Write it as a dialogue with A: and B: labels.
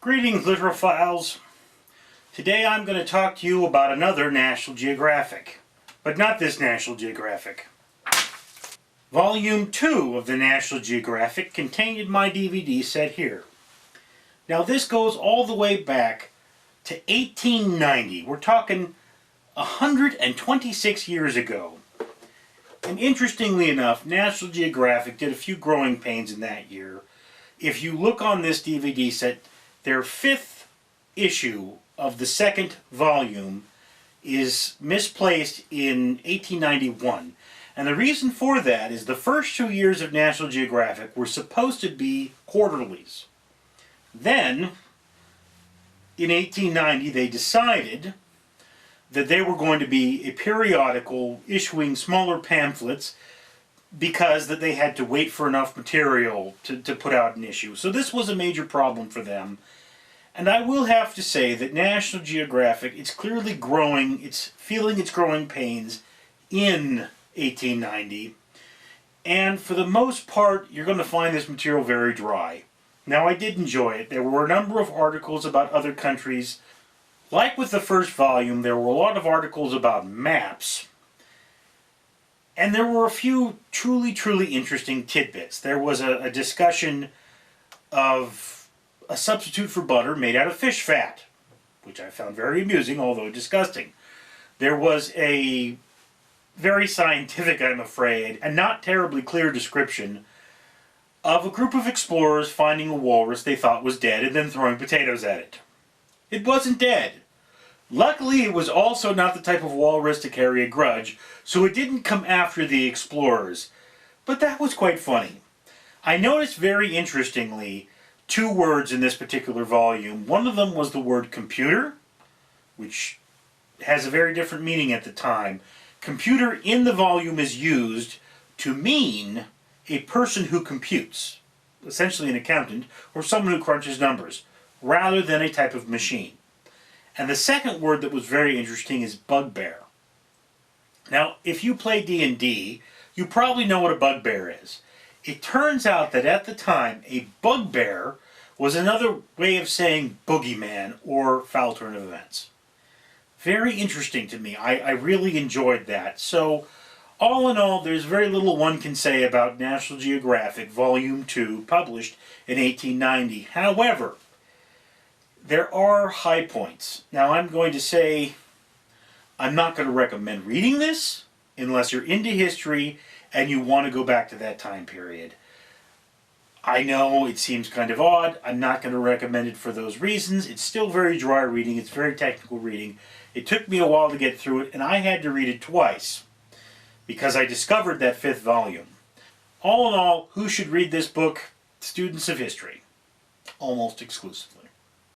A: Greetings, literophiles. Today I'm going to talk to you about another National Geographic, but not this National Geographic. Volume 2 of the National Geographic contained in my DVD set here. Now this goes all the way back to 1890. We're talking 126 years ago. And interestingly enough, National Geographic did a few growing pains in that year. If you look on this DVD set, their 5th issue of the 2nd volume is misplaced in 1891. And the reason for that is the first 2 years of National Geographic were supposed to be quarterlies. Then, in 1890, they decided that they were going to be a periodical issuing smaller pamphlets because that they had to wait for enough material to put out an issue. So this was a major problem for them. And I will have to say that National Geographic, it's clearly growing, it's feeling its growing pains in 1890. And for the most part, you're going to find this material very dry. Now, I did enjoy it. There were a number of articles about other countries. Like with the first volume, there were a lot of articles about maps. And there were a few truly interesting tidbits. There was a discussion of a substitute for butter made out of fish fat, which I found very amusing, although disgusting. There was a very scientific, I'm afraid, and not terribly clear description of a group of explorers finding a walrus they thought was dead and then throwing potatoes at it. It wasn't dead. Luckily, it was also not the type of walrus to carry a grudge, so it didn't come after the explorers. But that was quite funny. I noticed very interestingly 2 words in this particular volume. One of them was the word computer, which has a very different meaning at the time. Computer in the volume is used to mean a person who computes, essentially an accountant, or someone who crunches numbers, rather than a type of machine. And the second word that was very interesting is bugbear. Now, if you play D&D, you probably know what a bugbear is. It turns out that at the time, a bugbear was another way of saying boogeyman or foul turn of events. Very interesting to me. I really enjoyed that. So, all in all, there's very little one can say about National Geographic Volume 2, published in 1890. However, there are high points. Now, I'm going to say I'm not going to recommend reading this unless you're into history and you want to go back to that time period. I know it seems kind of odd. I'm not going to recommend it for those reasons. It's still very dry reading. It's very technical reading. It took me a while to get through it, and I had to read it twice because I discovered that 5th volume. All in all, who should read this book? Students of history, almost exclusively.